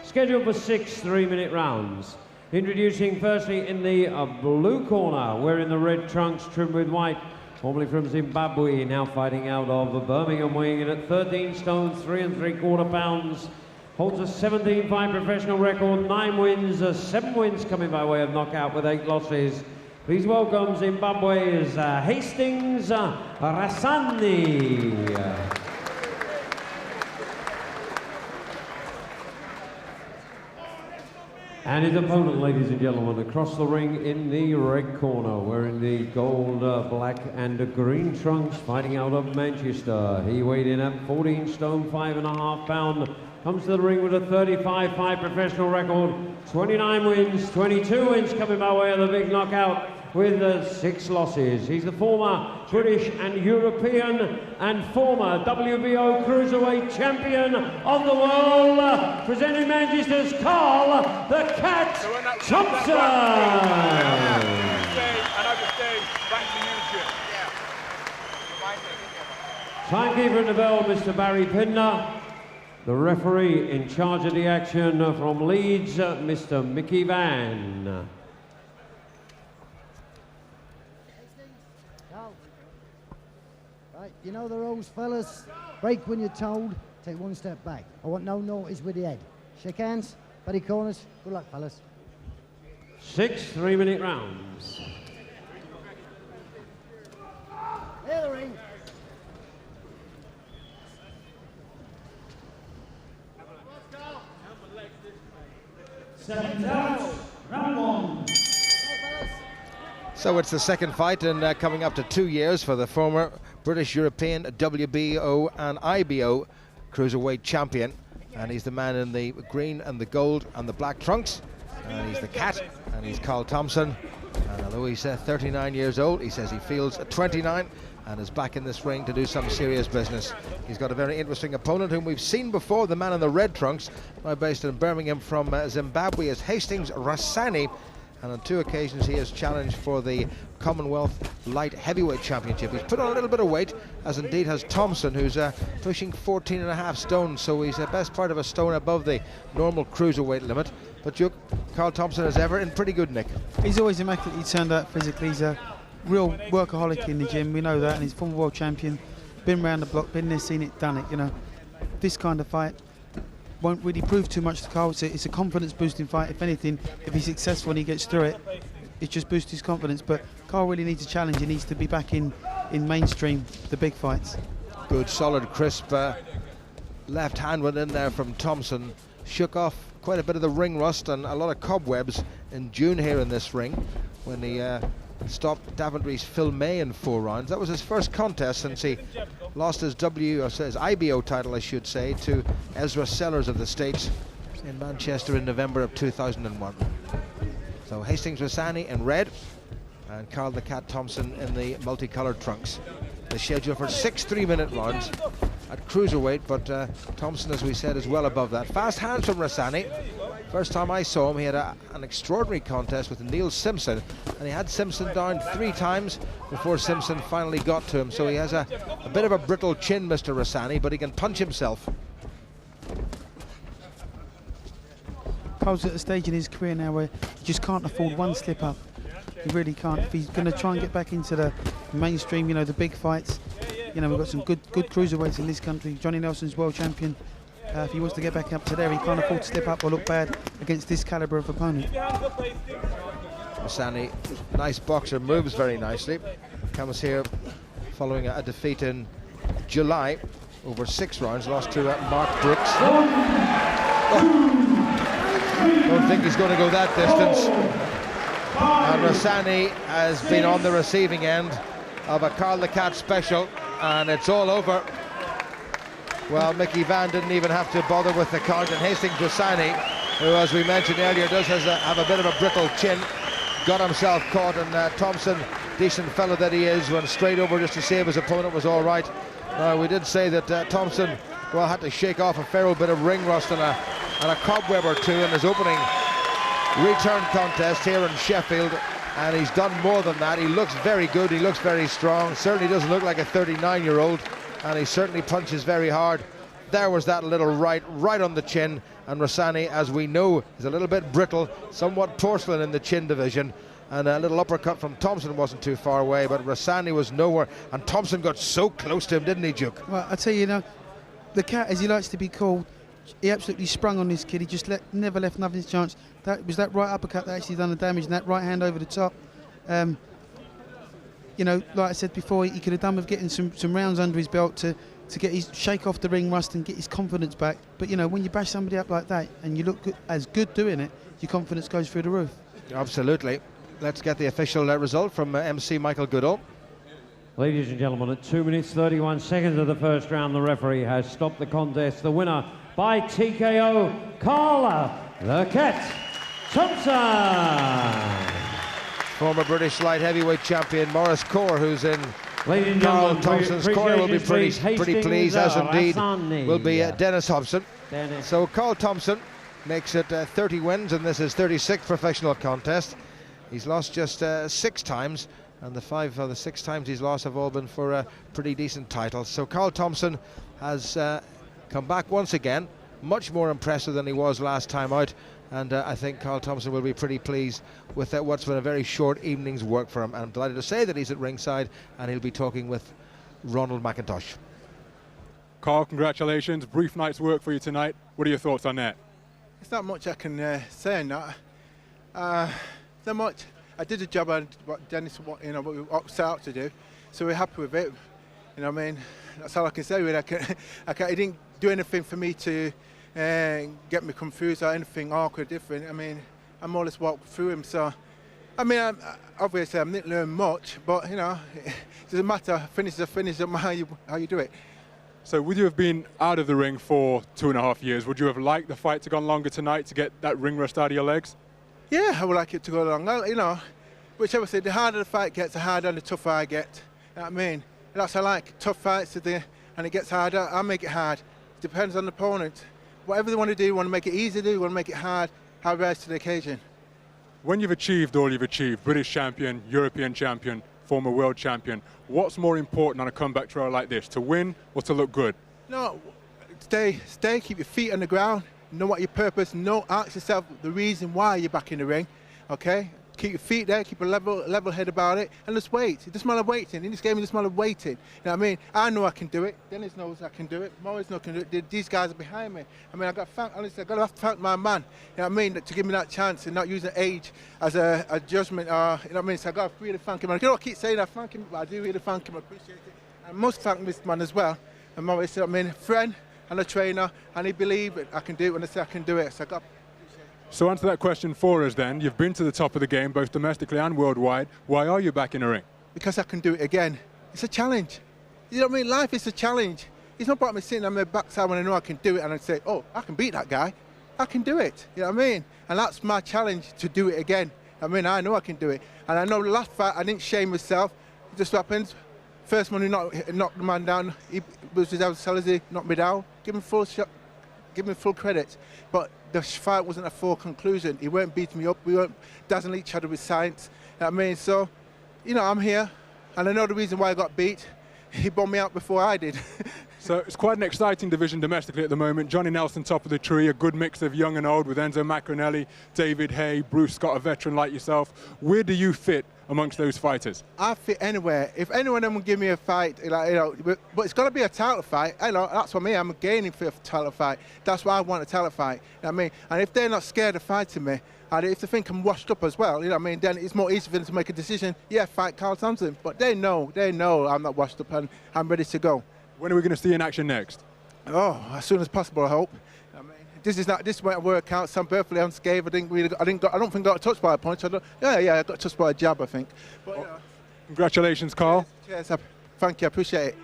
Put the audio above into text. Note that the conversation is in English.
scheduled for 6 3-minute rounds. Introducing firstly in the blue corner, wearing the red trunks trimmed with white, formerly from Zimbabwe, now fighting out of Birmingham, weighing in at 13 stone 3 3/4 pounds. Holds a 17-fight professional record, 9 wins, 7 wins coming by way of knockout with 8 losses. Please welcome Zimbabwe's Hastings Rasani. And his opponent, ladies and gentlemen, across the ring in the red corner, wearing the gold, black and green trunks, fighting out of Manchester. He weighed in at 14 stone 5.5 pounds. Comes to the ring with a 35-fight professional record, 29 wins, 22 wins coming by way of the big knockout with 6 losses. He's the former British and European and former WBO cruiserweight champion of the world, presenting Manchester's Carl the Cat Thompson. Timekeeper in the bell, Mr. Barry Pindner. The referee in charge of the action from Leeds, Mr. Mickey Van. Right, you know the rules, fellas. Break when you're told, take 1 step back. I want no notice with the head. Shake hands, buddy corners. Good luck, fellas. 6 3-minute rounds. Here the ring. Round 1. So it's the second fight, and coming up to 2 years for the former British, European, WBO and IBO cruiserweight champion. And he's the man in the green and the gold and the black trunks. And he's the Cat, and he's Carl Thompson. And although he's 39 years old, he says he feels 29 and is back in this ring to do some serious business. He's got a very interesting opponent whom we've seen before, the man in the red trunks, now based in Birmingham from Zimbabwe, is Hastings Rasani. And on 2 occasions he has challenged for the Commonwealth Light Heavyweight Championship. He's put on a little bit of weight, as indeed has Thompson, who's pushing 14.5 stone, so he's the best part of a stone above the normal cruiserweight limit. But Carl Thompson, as ever, in pretty good nick. He's always immaculately turned out physically. He's a real workaholic in the gym, we know that, and he's former world champion, been around the block, been there, seen it, done it. You know, this kind of fight won't really prove too much to Carl. It's a confidence boosting fight. If anything, if he's successful and he gets through it, it just boosts his confidence. But Carl really needs a challenge. He needs to be back in mainstream, the big fights. Good, solid, crisp left hand went in there from Thompson. Shook off quite a bit of the ring rust and a lot of cobwebs in June here in this ring when he stopped Daventry's Phil May in 4 rounds. That was his first contest since he lost his IBO title, I should say, to Ezra Sellers of the States in Manchester in November of 2001. So Hastings Rasani in red and Carl the Cat Thompson in the multicoloured trunks. The schedule for 6 3-minute rounds at cruiserweight, but Thompson, as we said, is well above that. Fast hands from Rasani. First time I saw him, he had an extraordinary contest with Neil Simpson, and he had Simpson down 3 times before Simpson finally got to him. So he has a bit of a brittle chin, Mr. Rasani, but he can punch himself. Carl's at a stage in his career now where he just can't afford 1 slip up. He really can't. If he's going to try and get back into the mainstream, you know, the big fights, you know, we've got some good cruiserweights in this country. Johnny Nelson's world champion. If he wants to get back up to there, he can't afford to step up or look bad against this caliber of opponent. Rasani, nice boxer, moves very nicely. Comes here following a defeat in July over 6 rounds, lost to Mark Brooks. Don't think he's going to go that distance. And Rasani has been on the receiving end of a Carl the Cat special, and it's all over. Well, Mickey Van didn't even have to bother with the count, and Hastings Rasani, who, as we mentioned earlier, does have a bit of a brittle chin, got himself caught, and Thompson, decent fellow that he is, went straight over just to see if his opponent was all right. We did say that Thompson, well, had to shake off a fair old bit of ring rust and a cobweb or 2 in his opening return contest here in Sheffield, and he's done more than that. He looks very good, he looks very strong, certainly doesn't look like a 39-year-old, and he certainly punches very hard there was that little right on the chin, and Rasani, as we know, is a little bit brittle, somewhat porcelain in the chin division, and a little uppercut from Thompson wasn't too far away, but Rasani was nowhere, and Thompson got so close to him, didn't he, Duke? Well, I tell you, the cat, as he likes to be called, he absolutely sprung on this kid. He just never left nothing's chance. That was that right uppercut that actually done the damage, and that right hand over the top. You know, like I said before, he could have done with getting some rounds under his belt to get his shake off the ring rust and get his confidence back. But you know, when you bash somebody up like that and you look good doing it, your confidence goes through the roof. Absolutely. Let's get the official result from MC Michael Goodall. Ladies and gentlemen, at 2 minutes 31 seconds of the first round, the referee has stopped the contest. The winner by TKO, Carl the Cat Thompson. Former British light heavyweight champion Maurice Corr, who's in Carl Thompson's corner, will be pretty pleased, as indeed will be Dennis Hobson. So Carl Thompson makes it 30 wins, and this is 36th professional contest. He's lost just 6 times, and the 5 of the 6 times he's lost have all been for pretty decent titles. So Carl Thompson has come back once again, much more impressive than he was last time out, and I think Carl Thompson will be pretty pleased with what's been a very short evening's work for him. And I'm delighted to say that he's at ringside, and he'll be talking with Ronald McIntosh. Carl, congratulations. Brief night's work for you tonight. What are your thoughts on that? It's not much I can say on that. Not much. I did the job on what Dennis, what we set out to do, so we're happy with it. You know what I mean? That's all I can say. Really. He didn't do anything for me to get me confused or anything awkward, different. I mean, I more or less walked through him. So, I mean, obviously I didn't learn much, but you know, it doesn't matter. Finish is a finish, no matter how you do it. So, would you have been out of the ring for 2.5 years? Would you have liked the fight to go on longer tonight to get that ring rust out of your legs? Yeah, I would like it to go longer. You know, whichever say, the harder the fight gets, the harder and the tougher I get. You know what I mean? And that's what I like. Tough fights today, and it gets harder. I make it hard. It depends on the opponent. Whatever they want to do, want to make it easy to do, want to make it hard, I rise to the occasion. When you've achieved all you've achieved, British champion, European champion, former world champion, what's more important on a comeback trial like this, to win or to look good? No, stay, keep your feet on the ground, know what your purpose, ask yourself the reason why you're back in the ring, okay? Keep your feet there, keep a level head about it, and just wait. It doesn't matter waiting. In this game, it doesn't matter waiting. You know what I mean? I know I can do it. Dennis knows I can do it. Maurice knows I can do it. These guys are behind me. I mean, honestly, I've got to have to thank my man, you know what I mean, to give me that chance and not using age as a judgment. You know what I mean? So I've got to really thank him. I don't keep saying I thank him, but I do really thank him. I appreciate it. I must thank this man as well. And Maurice, you know what I mean, friend and a trainer, and he believed I can do it when I say I can do it. So I got. So answer that question for us then. You've been to the top of the game, both domestically and worldwide. Why are you back in the ring? Because I can do it again. It's a challenge. You know what I mean? Life is a challenge. It's not about me sitting on my backside when I know I can do it and I say, oh, I can beat that guy. I can do it. You know what I mean? And that's my challenge, to do it again. I mean, I know I can do it. And I know the last fight, I didn't shame myself. It just happens. First one who knocked the man down, he was without Salazar, knocked me down. Give him full shot. Give me full credit, but the fight wasn't a full conclusion. He weren't beating me up. We weren't dazzling each other with science. You know what I mean? So, you know, I'm here, and I know the reason why I got beat. He bombed me out before I did. So it's quite an exciting division domestically at the moment. Johnny Nelson, top of the tree, a good mix of young and old with Enzo Macronelli, David Hay, Bruce Scott, a veteran like yourself. Where do you fit amongst those fighters? I fit anywhere. If anyone of them will give me a fight, like, you know, but it's got to be a title fight. You know, that's for me. I'm gaining for a title fight. That's why I want a title fight. You know what I mean? And if they're not scared of fighting me, and if they think I'm washed up as well, you know what I mean, then it's more easy for them to make a decision. Yeah, fight Carl Thompson. But they know I'm not washed up and I'm ready to go. When are we going to see you in action next? Oh, as soon as possible, I hope. I mean, this won't work out. So I'm perfectly unscathed. I don't think I got touched by a punch. I got touched by a jab, I think. But, congratulations, Carl. Cheers. Thank you. I appreciate it.